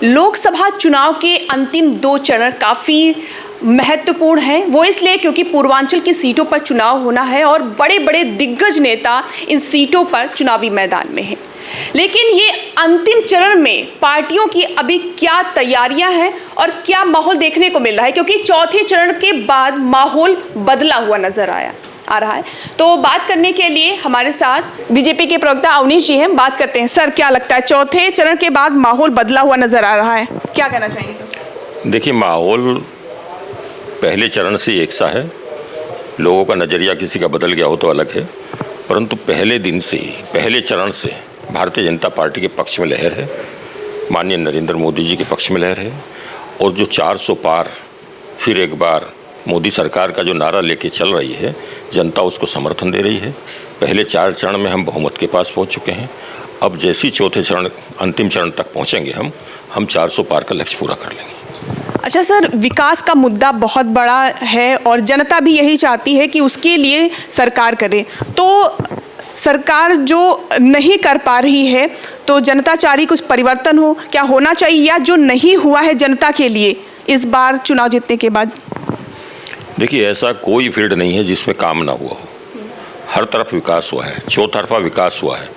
लोकसभा चुनाव के अंतिम 2 चरण काफ़ी महत्वपूर्ण हैं। वो इसलिए क्योंकि पूर्वांचल की सीटों पर चुनाव होना है और बड़े बड़े दिग्गज नेता इन सीटों पर चुनावी मैदान में हैं। लेकिन ये अंतिम चरण में पार्टियों की अभी क्या तैयारियां हैं और क्या माहौल देखने को मिल रहा है, क्योंकि चौथे चरण के बाद माहौल बदला हुआ नजर आ रहा है। तो बात करने के लिए हमारे साथ बीजेपी के प्रवक्ता अवनीश जी हैं। बात करते हैं। सर, क्या लगता है चौथे चरण के बाद माहौल बदला हुआ नजर आ रहा है, क्या कहना चाहेंगे सर? देखिए, माहौल पहले चरण से एक सा है। लोगों का नज़रिया किसी का बदल गया हो तो अलग है, परंतु पहले दिन से ही, पहले चरण से भारतीय जनता पार्टी के पक्ष में लहर है, माननीय नरेंद्र मोदी जी के पक्ष में लहर है। और जो 400 पार फिर एक बार मोदी सरकार का जो नारा लेके चल रही है, जनता उसको समर्थन दे रही है। पहले 4 चरण में हम बहुमत के पास पहुंच चुके हैं। अब जैसी चौथे चरण, अंतिम चरण तक पहुंचेंगे हम 400 पार का लक्ष्य पूरा कर लेंगे। अच्छा सर, विकास का मुद्दा बहुत बड़ा है और जनता भी यही चाहती है कि उसके लिए सरकार करे। तो सरकार जो नहीं कर पा रही है, तो जनता चाह रही कुछ परिवर्तन हो, क्या होना चाहिए, या जो नहीं हुआ है जनता के लिए इस बार चुनाव जीतने के बाद? देखिए, ऐसा कोई फील्ड नहीं है जिसमें काम ना हुआ हो। हर तरफ विकास हुआ है, चौतरफा विकास हुआ है।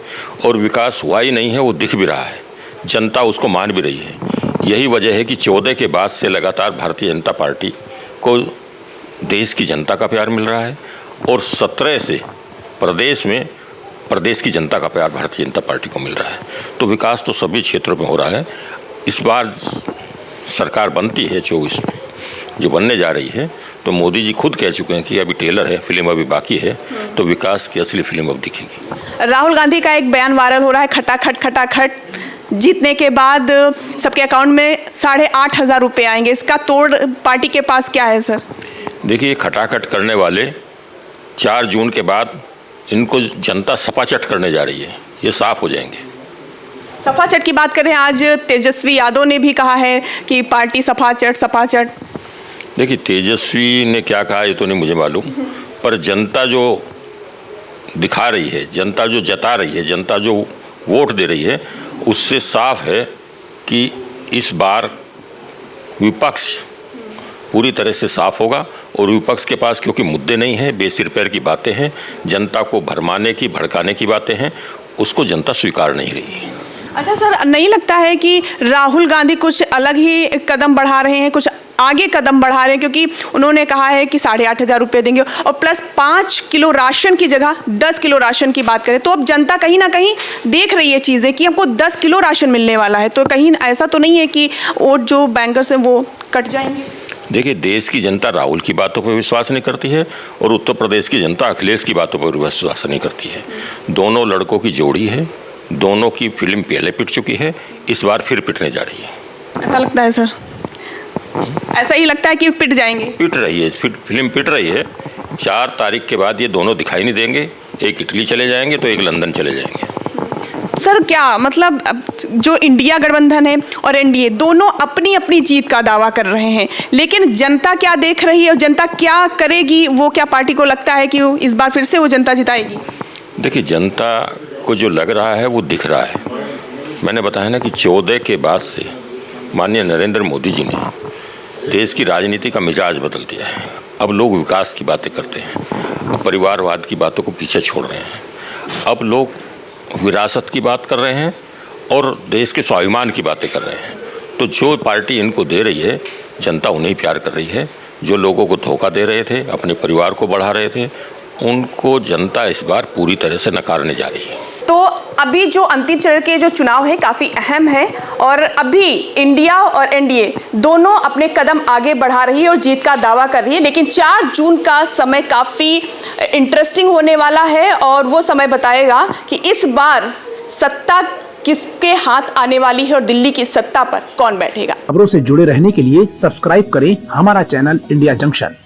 और विकास हुआ ही नहीं है, वो दिख भी रहा है, जनता उसको मान भी रही है। यही वजह है कि 14 के बाद से लगातार भारतीय जनता पार्टी को देश की जनता का प्यार मिल रहा है और 17 से प्रदेश की जनता का प्यार भारतीय जनता पार्टी को मिल रहा है। तो विकास तो सभी क्षेत्रों में हो रहा है। इस बार सरकार बनती है 24 में, जो बनने जा रही है, तो मोदी जी खुद कह चुके हैं कि अभी टेलर है, फिल्म अभी बाकी है, तो विकास की असली फिल्म अब दिखेगी। राहुल गांधी का एक बयान वायरल हो रहा है, खटाखट जीतने के बाद सबके अकाउंट में 8,500 रुपये आएंगे। इसका तोड़ पार्टी के पास क्या है सर? देखिए, खटाखट करने वाले 4 जून के बाद इनको जनता सपाचट करने जा रही है, ये साफ हो जाएंगे। सपाचट की बात करें, आज तेजस्वी यादव ने भी कहा है कि पार्टी सपाचट। देखिए, तेजस्वी ने क्या कहा ये तो नहीं मुझे मालूम, पर जनता जो दिखा रही है, जनता जो जता रही है, जनता जो वोट दे रही है, उससे साफ है कि इस बार विपक्ष पूरी तरह से साफ होगा। और विपक्ष के पास क्योंकि मुद्दे नहीं हैं, बेसिर पैर की बातें हैं, जनता को भरमाने की, भड़काने की बातें हैं, उसको जनता स्वीकार नहीं रही है। अच्छा सर, नहीं लगता है कि राहुल गांधी कुछ अलग ही कदम बढ़ा रहे हैं, कुछ आगे कदम बढ़ा रहे हैं? क्योंकि उन्होंने कहा है कि 8,500 रुपये देंगे और प्लस 5 किलो राशन की जगह 10 किलो राशन की बात करें, तो अब जनता कहीं ना कहीं देख रही है चीज़ें कि हमको 10 किलो राशन मिलने वाला है। तो कहीं ऐसा तो नहीं है कि वोट जो बैंकर्स हैं वो कट जाएंगे? देखिए, देश की जनता राहुल की बातों पर विश्वास नहीं करती है और उत्तर प्रदेश की जनता अखिलेश की बातों पर विश्वास नहीं करती है। दोनों लड़कों की जोड़ी है, दोनों की फिल्म पहले पिट चुकी है, इस बार फिर पिटने जा रही है। ऐसा लगता है सर? ऐसा ही लगता है कि पिट जाएंगे? पिट रही है, फिल्म पिट रही है। 4 तारीख के बाद ये दोनों दिखाई नहीं देंगे, एक इटली चले जाएंगे तो एक लंदन चले जाएंगे। सर, क्या मतलब जो इंडिया गठबंधन है और एनडीए दोनों अपनी अपनी जीत का दावा कर रहे हैं, लेकिन जनता क्या देख रही है और जनता क्या करेगी, वो क्या पार्टी को लगता है कि इस बार फिर से वो जनता जिताएगी? देखिए, जनता को जो लग रहा है वो दिख रहा है। मैंने बताया ना कि 14 के बाद से माननीय नरेंद्र मोदी जी ने देश की राजनीति का मिजाज बदल दिया है। अब लोग विकास की बातें करते हैं, अब परिवारवाद की बातों को पीछे छोड़ रहे हैं, अब लोग विरासत की बात कर रहे हैं और देश के स्वाभिमान की बातें कर रहे हैं। तो जो पार्टी इनको दे रही है, जनता उन्हें प्यार कर रही है। जो लोगों को धोखा दे रहे थे, अपने परिवार को बढ़ा रहे थे, उनको जनता इस बार पूरी तरह से नकारने जा रही है। तो अभी जो अंतिम चरण के जो चुनाव है काफ़ी अहम है और अभी इंडिया और एनडीए दोनों अपने कदम आगे बढ़ा रही है और जीत का दावा कर रही है। लेकिन 4 जून का समय काफ़ी इंटरेस्टिंग होने वाला है और वो समय बताएगा कि इस बार सत्ता किसके हाथ आने वाली है और दिल्ली की सत्ता पर कौन बैठेगा। खबरों से जुड़े रहने के लिए सब्सक्राइब करें हमारा चैनल इंडिया जंक्शन।